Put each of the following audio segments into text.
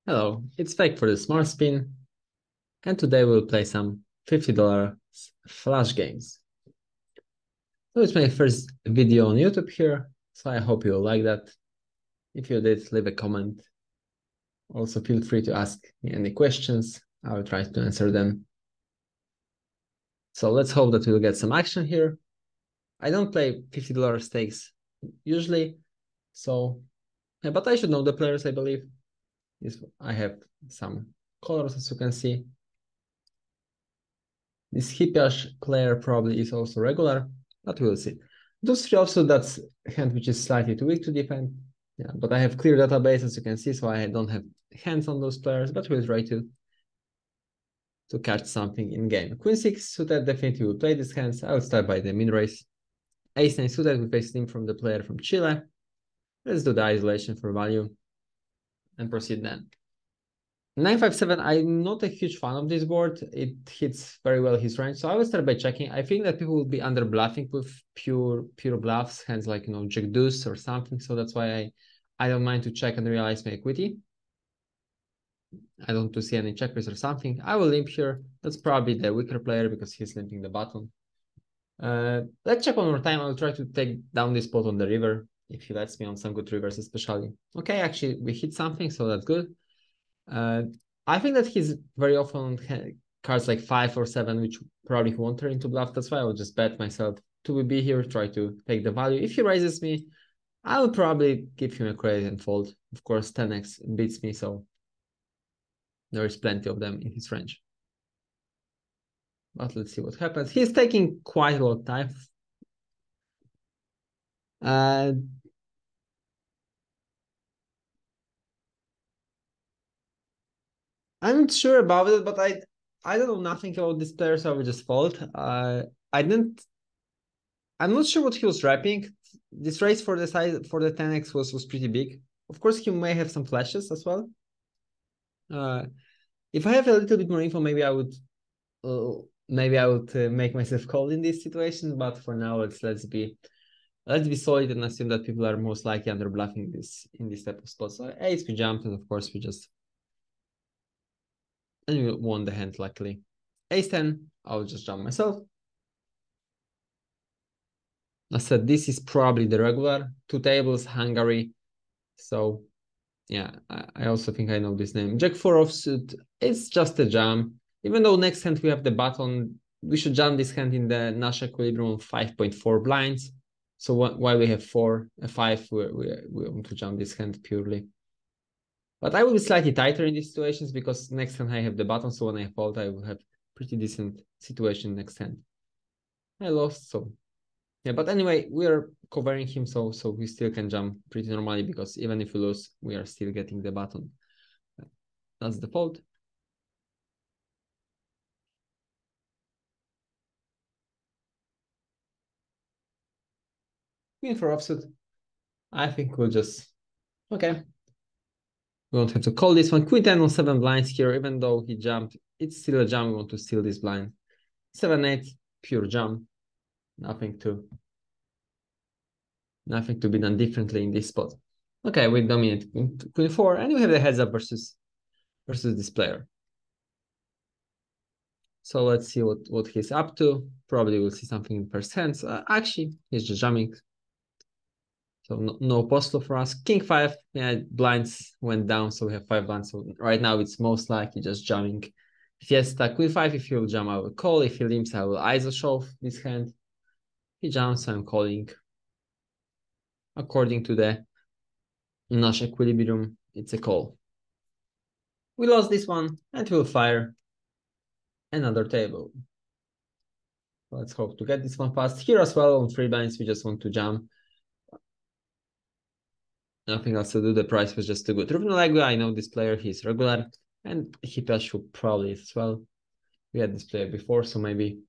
Hello, it's Fake for the Smart Spin, and today we'll play some $50 flash games. So it's my first video on YouTube here, so I hope you'll like that. If you did, leave a comment. Also, feel free to ask me any questions. I will try to answer them. So let's hope that we'll get some action here. I don't play $50 stakes usually, so but I should know the players, I believe. I have some colors, as you can see. This hippie player probably is also regular, but we'll see. Those three also, that's a hand which is slightly too weak to defend. Yeah, but I have clear database, as you can see, so I don't have hands on those players, but we'll try to catch something in game. Queen 6 suited, definitely will play these hands. I will start by the min raise. Ace 9 suited, we face team from the player from Chile. Let's do the isolation for value and proceed then. 957, I'm not a huge fan of this board. It hits very well his range. So I will start by checking. I think that people will be under bluffing with pure bluffs, hands like, Jack deuce or something. So that's why I don't mind to check and realize my equity. I don't want to see any check raise or something. I will limp here. That's probably the weaker player because he's limping the button. Let's check one more time. I'll try to take down this spot on the river if he lets me on some good rivers, especially. Okay, actually, we hit something, so that's good. I think that he's very often on cards like 5 or 7, which probably he won't turn into bluff. That's why I will just bet myself to be here, try to take the value. If he raises me, I will probably give him a credit and fold. Of course, 10x beats me, so there is plenty of them in his range. But let's see what happens. He's taking quite a lot of time. I'm not sure about it, but I don't know nothing about this player, so I will just fold. I'm not sure what he was wrapping. This raise for the size for the 10x was pretty big. Of course, he may have some flashes as well. If I have a little bit more info, maybe I would make myself call in this situation. But for now, let's be solid and assume that people are most likely under bluffing in this type of spot. So ace we jumped, and of course we won the hand luckily. Ace 10, I'll just jump myself. I said this is probably the regular 2 tables Hungary. So yeah, I also think I know this name. Jack 4 offsuit. It's just a jam. Even though next hand we have the button, we should jam this hand in the Nash equilibrium 5.4 blinds. So while we have 5, we want to jam this hand purely. But I will be slightly tighter in these situations because next hand I have the button. So when I fold, I will have pretty decent situation next hand. I lost, so yeah, but anyway, we are covering him, so we still can jump pretty normally because even if we lose, we are still getting the button. That's the fold. Queen for offsuit. I think we'll just okay. We won't have to call this one. Queen 10 on 7 blinds here, even though he jumped. It's still a jump. We want to steal this blind. 7-8, pure jump. Nothing to be done differently in this spot. Okay, we dominate Queen 4, and we have the heads up versus this player. So let's see what he's up to. Probably we'll see something in first hands. Actually, he's just jamming. So no post for us. King 5, yeah, blinds went down, so we have 5 blinds. So right now it's most likely just jamming. Fiesta, Queen 5, if he'll jam, I will call. If he limps, I will ISO shove this hand. He jumps, I'm calling. According to the Nash equilibrium, it's a call. We lost this one, and we'll fire another table. Let's hope to get this one fast. Here as well, on 3 blinds, we just want to jam. Nothing else to do. The price was just too good. Ruvnalegua, I know this player. He's regular. And Hipashu probably as well. We had this player before, so maybe.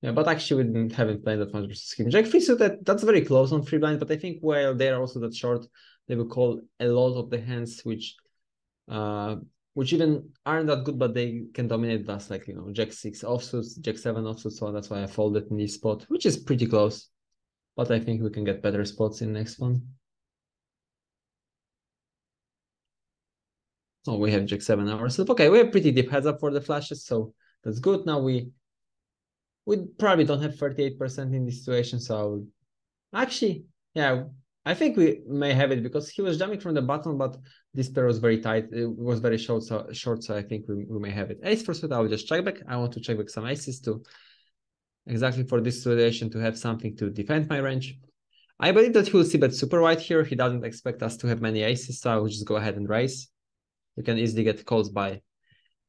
Yeah, but actually we haven't played that much versus him. Jack 3 suited, that's very close on 3 blind, but I think while they're also that short, they will call a lot of the hands which even aren't that good, but they can dominate us, like, Jack 6 offsuits, Jack 7 offsuits, so that's why I folded in this spot, which is pretty close. But I think we can get better spots in next one. So we have Jack 7 ourselves. Okay, we have pretty deep heads up for the flashes, so that's good. Now we probably don't have 38% in this situation, so I would actually, yeah, I think we may have it because he was jumping from the bottom, but this pair was very tight. It was very short, so I think we may have it. Ace for suit, I will just check back. I want to check back some aces to exactly for this situation to have something to defend my range. I believe that he will see bet super wide here. He doesn't expect us to have many aces, so I will just go ahead and raise. You can easily get calls by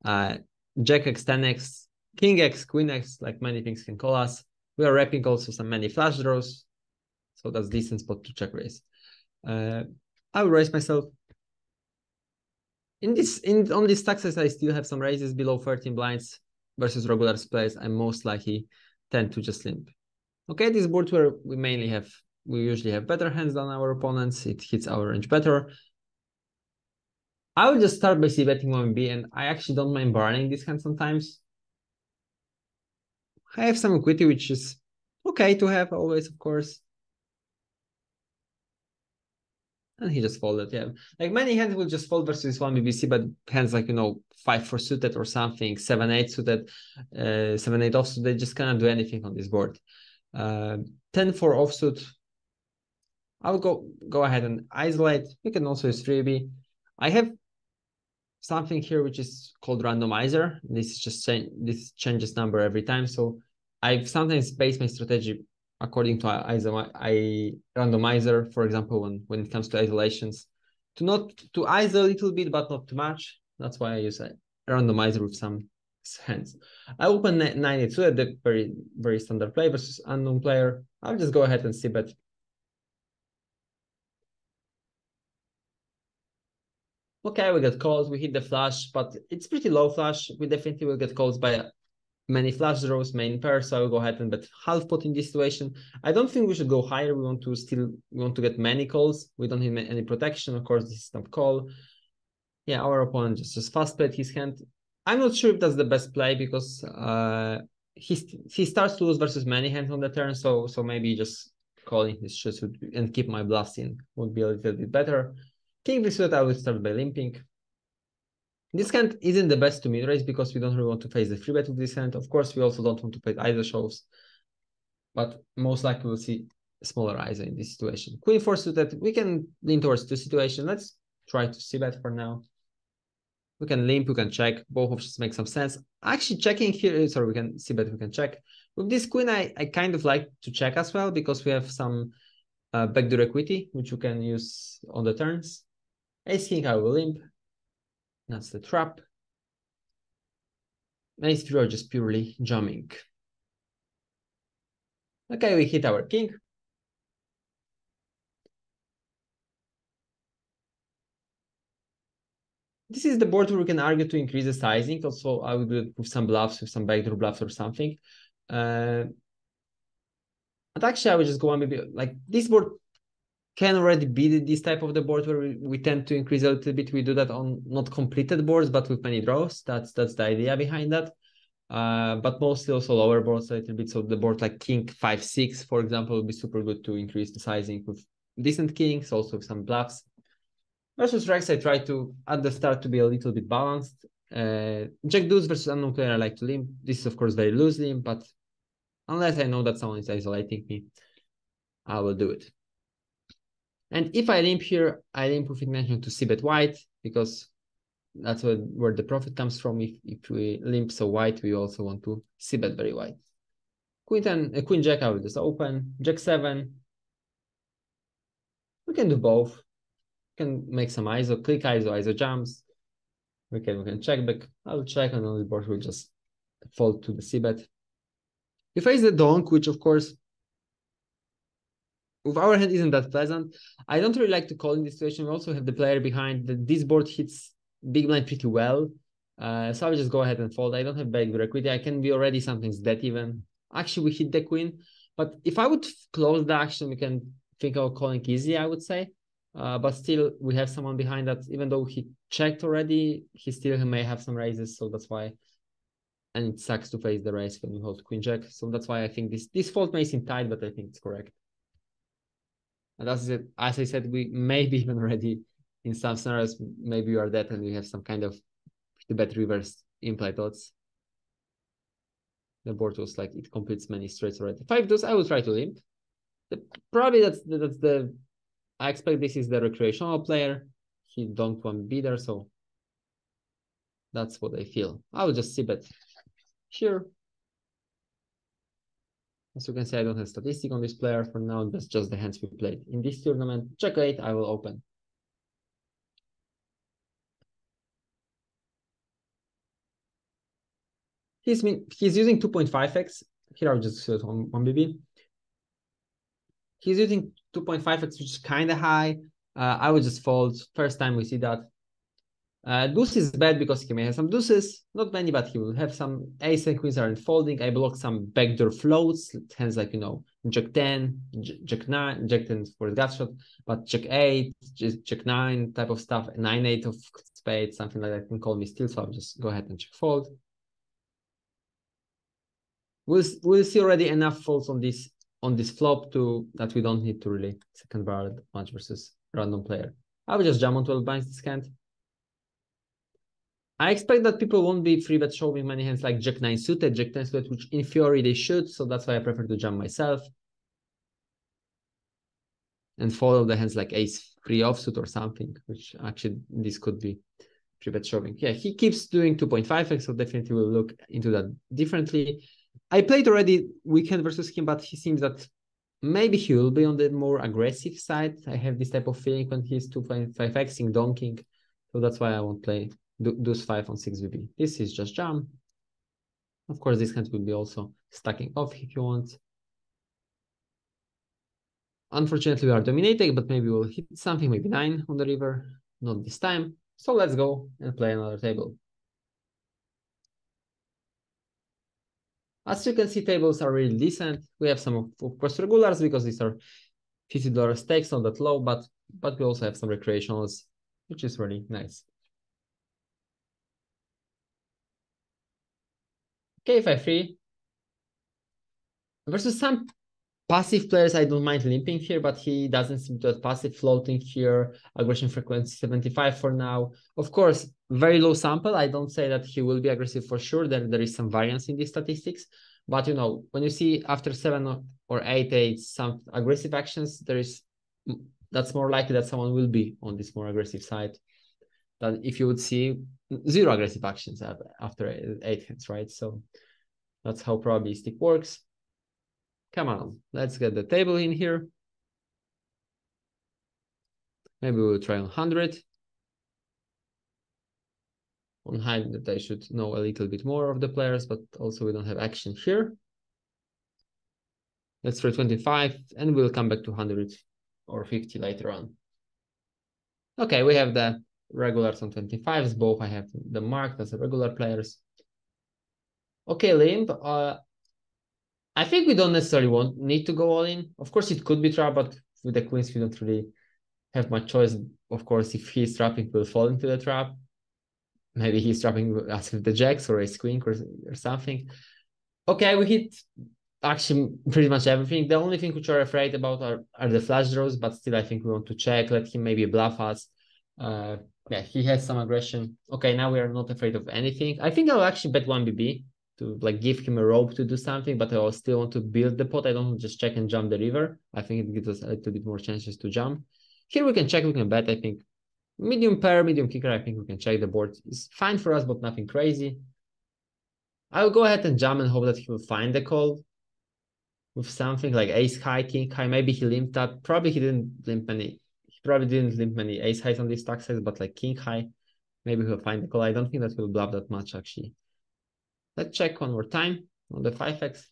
Jack X, 10X, King X, Queen X, like many things can call us. We are wrapping also some many flash draws. So that's decent spot to check raise. I will raise myself. On this success, I still have some raises below 13 blinds versus regular plays. I most likely tend to just limp. Okay, this board where we usually have better hands than our opponents. It hits our range better. I will just start by c-betting 1B, and I actually don't mind burning this hand sometimes. I have some equity, which is okay to have always, of course. And he just folded, yeah. Like many hands will just fold versus 1BBC, but hands like, 5-4 suited or something, 7-8 suited, 7-8 offsuit, they just cannot do anything on this board. 10-4 offsuit, I will go ahead and isolate. You can also use 3B. I have something here which is called randomizer. This is just this changes number every time. So I've sometimes based my strategy according to randomizer, for example, when it comes to isolations, to isolate a little bit, but not too much. That's why I use a randomizer with some hands. I open 92 at the very, very standard play versus unknown player. I'll just go ahead and see bet. Okay, we get calls, we hit the flush, but it's pretty low flush. We definitely will get calls by many flush draws, main pair, so I will go ahead and bet half pot in this situation. I don't think we should go higher. We want to get many calls. We don't need any protection. Of course, this is not call. Yeah, our opponent just fast played his hand. I'm not sure if that's the best play because he starts to lose versus many hands on the turn, so maybe just calling his shots and keep my bluffs in would be a little bit better. King v suit, I will start by limping. This hand isn't the best to mid-raise because we don't really want to face the free bet with this hand. Of course, we also don't want to play either shows, but most likely we'll see smaller ISO in this situation. Queen 4 suited, we can lean towards the situation. Let's try to see bet for now. We can limp, we can check. Both options make some sense. Actually, checking here, sorry, we can see bet, we can check. With this queen, I kind of like to check as well because we have some backdoor equity, which you can use on the turns. Ace king, I will limp. That's the trap. Ace 3 are just purely jamming. Okay, we hit our king. This is the board where we can argue to increase the sizing. Also, I would do it with some bluffs, with some backdoor bluffs or something. But actually, I would just go on maybe like this board can already be this type of the board where we tend to increase a little bit. We do that on not completed boards, but with many draws. That's the idea behind that. But mostly also lower boards a little bit. So the board like king 5-6, for example, would be super good to increase the sizing with decent kings, also with some bluffs. Versus Rex, I try to at the start to be a little bit balanced. Jack deuce versus unknown player, I like to limp. This is of course very loose limp, but unless I know that someone is isolating me, I will do it. And if I limp here, I limp with intention to c-bet white because that's where the profit comes from. If we limp so white, we also want to c-bet very white. Queen jack, I will just open. Jack 7. We can do both. We can make some ISO, click ISO jumps. We can check back. I will check and on the board will just fold to the c-bet. We face the donk, which of course with our hand isn't that pleasant. I don't really like to call in this situation. We also have the player behind. This board hits big blind pretty well. So I'll just go ahead and fold. I don't have backdoor equity. I can be already something's dead even. Actually, we hit the queen. But if I would close the action, we can think of calling easy, I would say. But still, we have someone behind that. Even though he checked already, he still may have some raises. So that's why. And it sucks to face the raise when you hold queen jack. So that's why I think this fold may seem tight, but I think it's correct. And as I said, we may be even already in some scenarios, maybe you are dead and you have some kind of the bet reversed implied odds. The board was like, it completes many straights already. 5 deuce, I will try to limp. Probably that's the, I expect this is the recreational player. He don't want to be there, so that's what I feel. I will just see bet here. As you can see, I don't have statistic on this player for now. That's just the hands we played in this tournament. Check 8, I will open. He's using 2.5x. Here I'll just show it on 1BB. He's using 2.5x, which is kind of high. I would just fold. First time we see that. Deuce is bad because he may have some deuces. Not many, but he will have some. Ace and queens aren't folding. I block some backdoor floats. Hands like, you know, Jack 10, Jack 9, Jack 10 for the gut shot, but Jack 8, Jack 9 type of stuff, 9-8 of spades, something like that can call me still. So I'll just go ahead and check fold. We'll see already enough folds on this flop that we don't need to really second barrel much versus random player. I will just jump on 12 blinds this hand. I expect that people won't be free bet showing many hands like Jack 9 suited, Jack 10 suited, which in theory they should, so that's why I prefer to jump myself. And follow the hands like Ace 3 offsuit or something, which actually this could be free bet showing. Yeah, he keeps doing 2.5x, so definitely we'll look into that differently. I played already weekend versus him, but he seems that maybe he will be on the more aggressive side. I have this type of feeling when he's 2.5xing, donking. So that's why I won't play deuce 5 on 6BB. This is just jam. Of course, this hand will be also stacking off if you want. Unfortunately, we are dominating, but maybe we'll hit something, maybe 9 on the river. Not this time. So let's go and play another table. As you can see, tables are really decent. We have some, of course, regulars because these are $50 stakes, not that low, but we also have some recreationals, which is really nice. Okay, 5-3. Versus some passive players, I don't mind limping here, but he doesn't seem to have passive floating here. Aggression frequency 75 for now. Of course, very low sample. I don't say that he will be aggressive for sure. There is some variance in these statistics. But, you know, when you see after 7 or 8 some aggressive actions, that's more likely that someone will be on this more aggressive side than if you would see 0 aggressive actions after 8 hands, right? So that's how probabilistic works. Come on, let's get the table in here. Maybe we'll try on 100. On 100, I should know a little bit more of the players, but also we don't have action here. Let's try 25, and we'll come back to 100 or 50 later on. Okay, we have the regulars on 25s. Both I have the marked as the regular players. Okay, limp. I think we don't necessarily need to go all in. Of course, it could be trap, but with the queens, we don't really have much choice. Of course, if he's trapping, we'll fall into the trap. Maybe he's trapping us with the jacks or ace queen or something. Okay, we hit actually pretty much everything. The only thing which we're afraid about are the flash draws, but still I think we want to check, let him maybe bluff us. Yeah, he has some aggression. Okay, now we are not afraid of anything. I think I'll actually bet 1BB to like give him a rope to do something, but I still want to build the pot. I don't just check and jump the river. I think it gives us a little bit more chances to jump. Here we can check, we can bet, I think. Medium pair, medium kicker, I think we can check. The board is fine for us, but nothing crazy. I'll go ahead and jump and hope that he will find the call with something like ace high, king high. Maybe he limped that. Probably he didn't limp many. He probably didn't limp many ace highs on this stack size, but like king high, maybe he'll find the call. I don't think that he'll bluff that much actually. Let's check one more time on the 5x.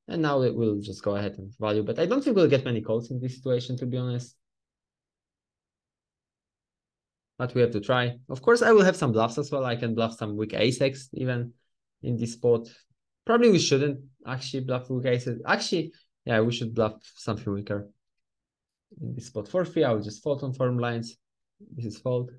And now we'll just go ahead and value bet. I don't think we'll get many calls in this situation, to be honest. But we have to try. Of course, I will have some bluffs as well. I can bluff some weak ace-x even in this spot. Probably we shouldn't actually bluff weak aces. Actually, yeah, we should bluff something weaker in this spot. For free, I will just fold on firm lines. This is fold.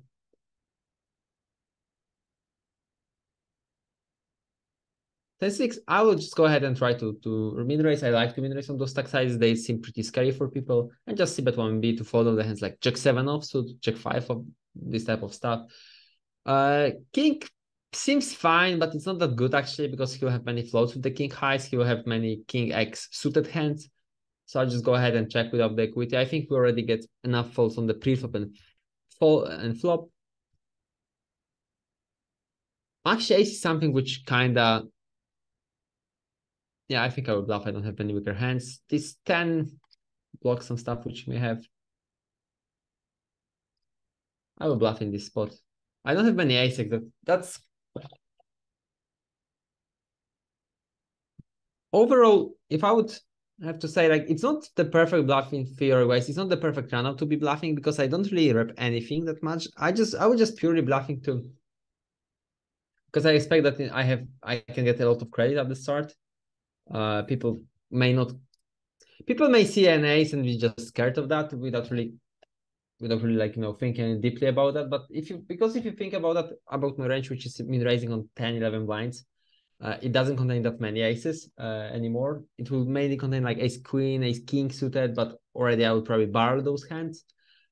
10-6, I will just go ahead and try to min raise. I like to min raise on those stack sizes. They seem pretty scary for people. And just see bet 1B to follow the hands like Jack 7 offsuit, Jack 5 of this type of stuff. King seems fine, but it's not that good actually because he'll have many floats with the king highs. He'll have many king X suited hands. So I'll just go ahead and check without the equity. I think we already get enough folds on the pre-flop and flop. Actually, ace is something which kinda, yeah, I think I would bluff. I don't have any weaker hands. This 10 blocks some stuff which may have. I will bluff in this spot. I don't have many aces. That's overall, if I would have to say, like, it's not the perfect bluffing theory wise. It's not the perfect run up to be bluffing because I don't really rep anything that much. I would just purely bluffing to, because I expect that I can get a lot of credit at the start. People may see an ace and be just scared of that without really like, thinking deeply about that. But if you think about that, about my range, which is min raising on 10, 11 blinds, it doesn't contain that many aces anymore. It will mainly contain like ace queen, ace king suited, but already I would probably borrow those hands.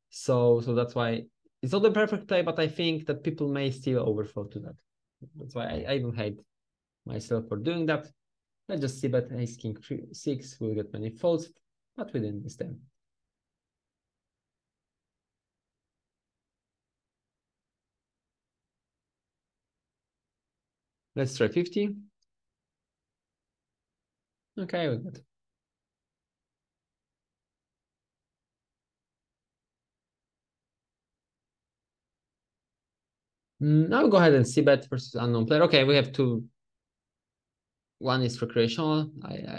So that's why it's not the perfect play, but I think that people may still overfold to that. That's why I don't hate myself for doing that. Let's just see that ace king 6 will get many folds, but we didn't miss them. Let's try 50. Okay, we got. I'll go ahead and see bet versus unknown player. Okay, we have two. One is recreational.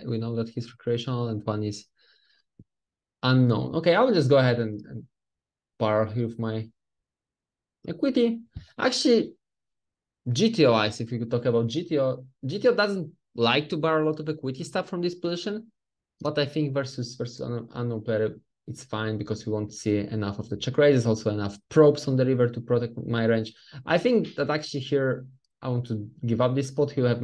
We know that he's recreational, and one is unknown. Okay, I will just go ahead and borrow here with my equity. Actually, GTO eyes, if we could talk about GTO doesn't like to borrow a lot of equity stuff from this position, but I think versus unknown player, it's fine because we won't see enough of the check raises, also enough probes on the river to protect my range. I think that actually here I want to give up this spot. He will have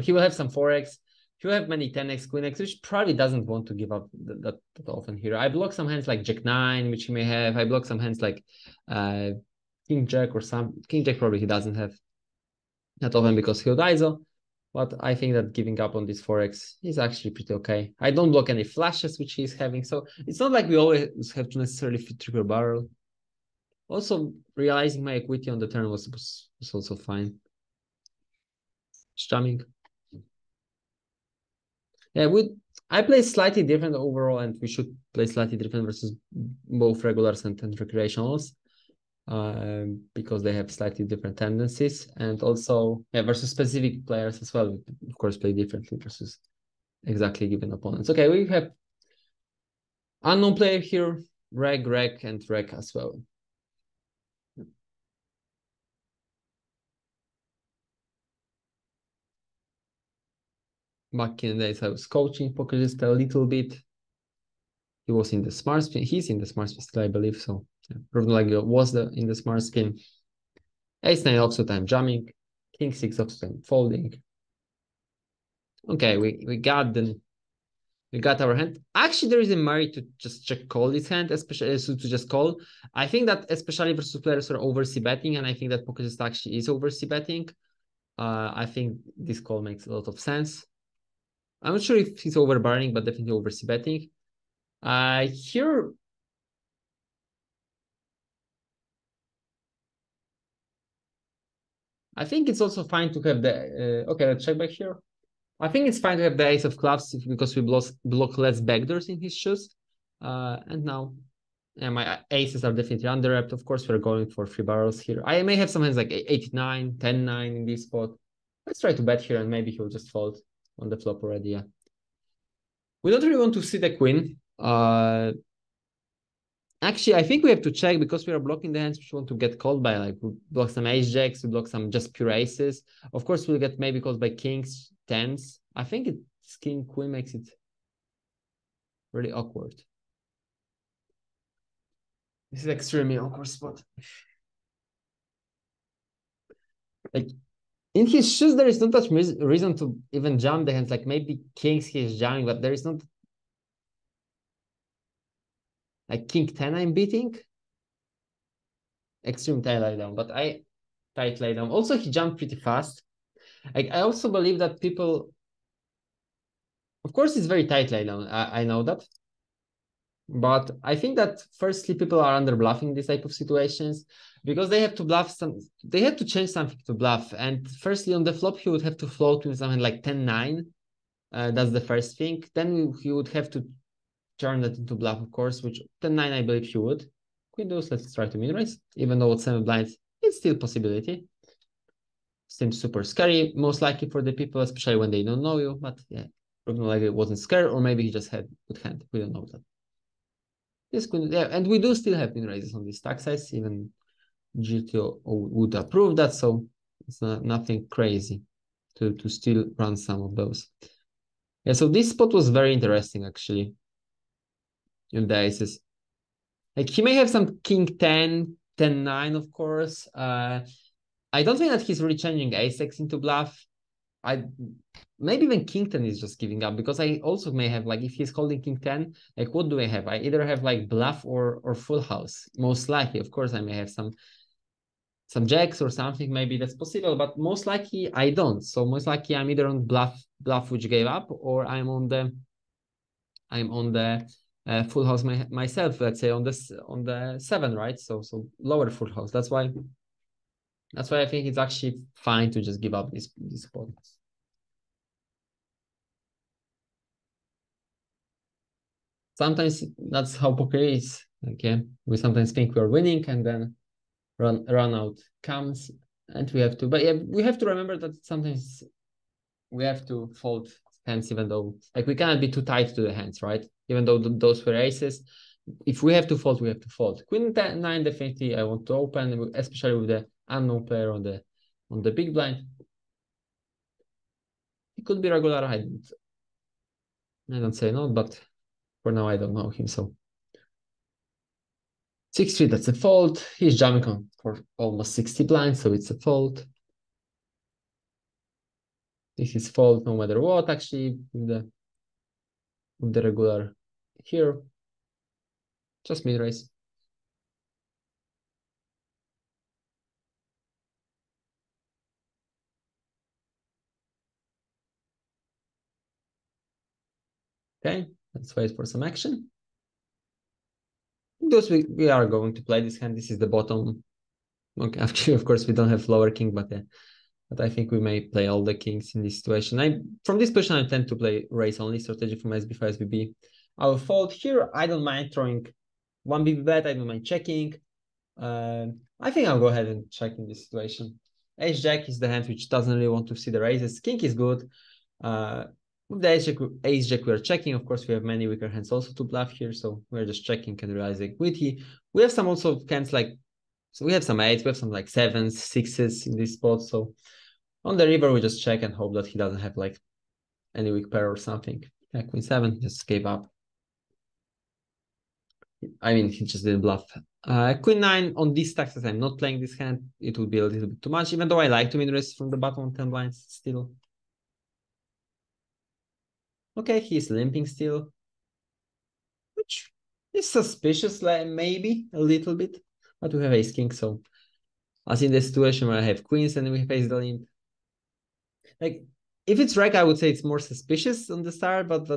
he will have some 4x. He will have many 10x, queen x, which probably doesn't want to give up that often here. I block some hands like Jack 9, which he may have. I block some hands like King Jack or King Jack probably he doesn't have that often because he'll ISO. But I think that giving up on this 4x is actually pretty okay. I don't block any flashes, which he's having. So it's not like we always have to necessarily fit triple barrel. Also, realizing my equity on the turn was also fine. Strumming. Yeah, I play slightly different overall, and we should play slightly different versus both regulars and recreationals. Because they have slightly different tendencies, and also versus specific players as well. Of course, play differently versus exactly given opponents. Okay, we have unknown player here, reg, and reg as well. Back in the days, I was coaching poker just a little bit. He was in the smart spin. He's in the smart spin still, I believe. So Ronaldo was in the smart spin. Ace 9 offsuit, I'm jamming. King 6 offsuit, I'm folding. Okay, we got our hand. Actually, there is a merit to just check call this hand, especially to just call. I think that especially versus players who are over c betting, and I think that PokerStars actually is over c betting. I think this call makes a lot of sense. I'm not sure if he's over barring, but definitely over c betting. Here, I think it's also fine to have the. Okay, let's check back here. I think it's fine to have the ace of clubs because we block less backdoors in his shoes. And now, yeah, my aces are definitely under-repped. Of course, we're going for 3 barrels here. I may have some hands like 8-9, 10-9 in this spot. Let's try to bet here and maybe he'll just fold on the flop already, yeah. We don't really want to see the queen. Actually, I think we have to check because we are blocking the hands which want to get called by, like, we block some ace jacks, we block some just pure aces. Of course, we'll get maybe called by kings, tens. I think it's king, queen makes it really awkward. This is extremely awkward spot. Like, in his shoes, there is not much reason to even jam the hands. Like maybe kings he's jamming, but there is not like king 10 I'm beating. Extreme tight laydown, but I tight laydown. Also, he jumped pretty fast. Like I also believe that people, of course, it's very tight laydown. I know that. But I think that firstly, people are under bluffing this type of situations because they have to bluff they have to change something to bluff. And firstly, on the flop, he would have to float with something like 10-9. That's the first thing. Then he would have to turn that into bluff, of course, which 10-9, I believe he would. Queen deuce, let's try to min-raise. Even though it's 7 blinds, it's still a possibility. Seems super scary, most likely for the people, especially when they don't know you. But yeah, probably like it wasn't scared, or maybe he just had good hand. We don't know that. This could, yeah, and we do still have min raises on this stack size. Even GTO would approve that, so it's nothing crazy to still run some of those. Yeah, so this spot was very interesting actually. In the aces, like he may have some king 10, 10-9, of course. I don't think that he's really changing ace-x into bluff. Maybe even king 10 is just giving up because I also may have like if he's holding king 10, like what do I have? I either have like bluff or full house. Most likely, of course, I may have some jacks or something. Maybe that's possible, but most likely I don't. So most likely I'm either on bluff which gave up, or I'm on the full house myself. Let's say on the 7, right? So lower full house. That's why I think it's actually fine to just give up this spot. Sometimes that's how poker is. Okay, we sometimes think we are winning and then run out comes and we have to. But yeah, we have to remember that sometimes we have to fold hands, even though like we cannot be too tight to the hands, right? Even though those were aces, if we have to fold, we have to fold. Queen 9 definitely I want to open, especially with the unknown player on the big blind. It could be regular. I don't say no, but for now I don't know him, so 6-3, that's a fold. He's jamming on for almost 60 blinds, so it's a fold. This is fold no matter what, actually, with the regular here. Just mid-raise. Okay, let's wait for some action. Because we are going to play this hand. This is the bottom. Okay, actually, of course, we don't have lower king, but I think we may play all the kings in this situation. From this position, I tend to play raise only strategy from SB5, SBB. I will fold here. I don't mind throwing 1 BB bet. I don't mind checking. I think I'll go ahead and check in this situation. Ace Jack is the hand which doesn't really want to see the raises. King is good. With the Ace Jack, we are checking. Of course, we have many weaker hands also to bluff here, so we're just checking and realizing equity. We have some also hands like, so we have some 8s, we have some like 7s, 6s in this spot. So on the river, we just check and hope that he doesn't have like any weak pair or something. Yeah, Queen 7 just gave up. I mean, he just didn't bluff. Queen 9 on these taxes, I'm not playing this hand. It would be a little bit too much, even though I like to min-raise from the bottom on 10 blinds still. Okay, he's limping still, which is suspicious, like maybe a little bit. But we have ace king, so as in the situation where I have queens and we face the limp. Like if it's rec, I would say it's more suspicious on the start, but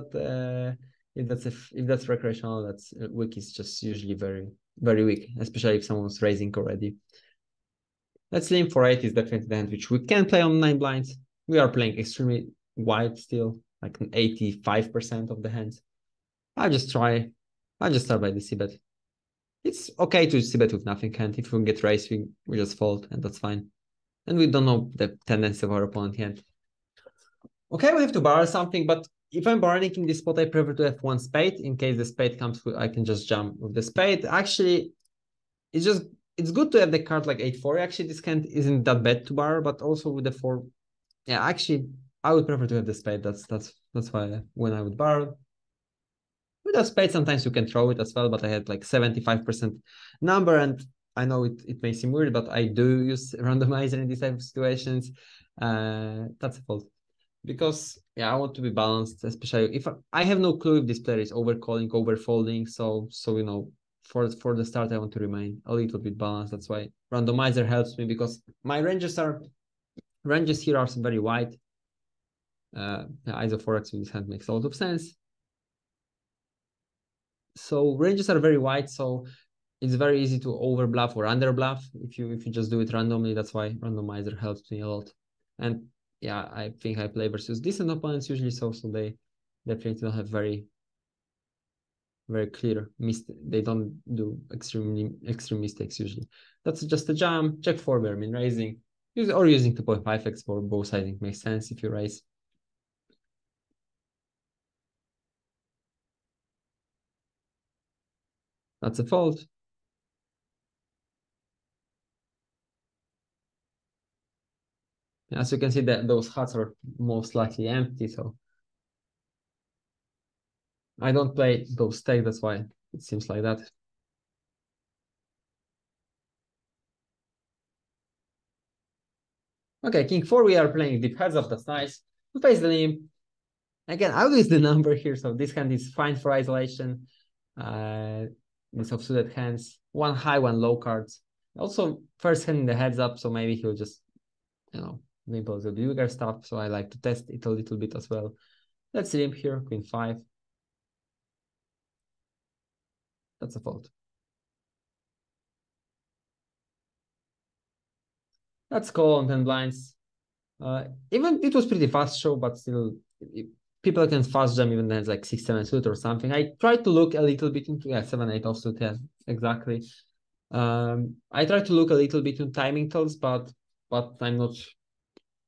if that's recreational, that's weak is just usually very, very weak, especially if someone's raising already. Let's limp for 8 is definitely the hand which we can play on 9 blinds. We are playing extremely wide still, like 85% of the hands. I'll just start by the c-bet. It's okay to c-bet with nothing hand. If we get raised, we just fold, and that's fine. And we don't know the tendency of our opponent yet. Okay, we have to borrow something, but if I'm borrowing in this spot, I prefer to have 1 spade. In case the spade comes, I can just jump with the spade. Actually, it's good to have the card like 8-4. Actually, this hand isn't that bad to borrow, but also with the 4. Yeah, actually, I would prefer to have the spade. That's why when I would borrow. With a spade, sometimes you can throw it as well, but I had like 75% number, and I know it may seem weird, but I do use randomizer in these type of situations. That's a fault. Because yeah, I want to be balanced, especially if I have no clue if this player is overcalling, overfolding. So you know, for the start, I want to remain a little bit balanced. That's why randomizer helps me, because my ranges here are very wide. ISO forex with this hand makes a lot of sense. So ranges are very wide, so it's very easy to over bluff or under bluff if you just do it randomly. That's why randomizer helps me a lot. And yeah, I think I play versus decent opponents usually, so they definitely don't have very clear mistake. They don't do extreme mistakes usually. That's just a jam. Check 4 where I'm raising. Or using 2.5x for both, I think makes sense if you raise. That's a fault. As you can see, that those huts are most likely empty, so I don't play those stakes, that's why it seems like that. Okay, king 4, we are playing deep heads up, that's nice. We face the limp. Again, I'll use the number here, so this hand is fine for isolation. These offsuited hands, one high, one low cards. Also, first hand in the heads up, so maybe he'll just, you know, limp a little bigger stuff, so I like to test it a little bit as well. Let's limp here, queen 5. That's a fault. That's call on 10 blinds. Even it was pretty fast show, but still, people can fast jam even then like 6-7 suit or something. I tried to look a little bit into 7-8 offsuit, yeah, exactly. I try to look a little bit into timing tells, but I'm not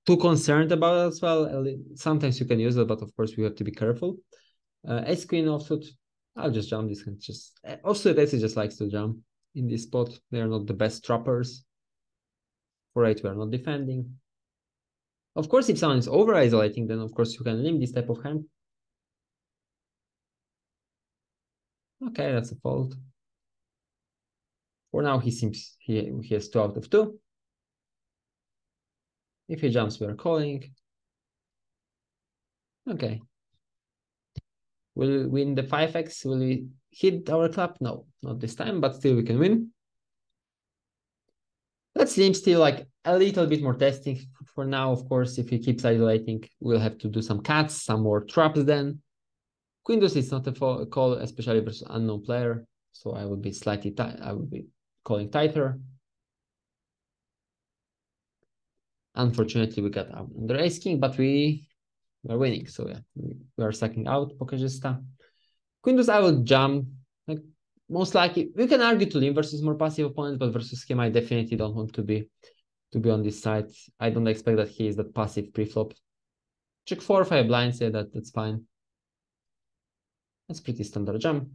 too concerned about it as well. Sometimes you can use it, but of course we have to be careful. Ace queen offsuit, I'll just jump this hand. Just offsuit ace just likes to jump in this spot. They are not the best trappers. For 8 we are not defending. Of course, if someone is over isolating, then of course you can limp this type of hand. Okay, that's a fold. For now, he seems he has 2 out of 2. If he jumps, we are calling. Okay. Will we win the 5x? Will we hit our club? No, not this time, but still we can win. Let's limp still like a little bit more testing for now. Of course, if he keeps isolating, we'll have to do some cuts, some more traps then. Queen deuce is not a call, especially versus unknown player. So I would be slightly tight. I would be calling tighter. Unfortunately, we got under ace king, but we are winning. So yeah, we are sucking out PokerStars. Queen deuce, I will jump. Like most likely, we can argue to limp versus more passive opponents, but versus him, I definitely don't want to be on this side. I don't expect that he is that passive pre-flop. Check 4 or 5 blinds. Yeah, that's fine. That's pretty standard jump.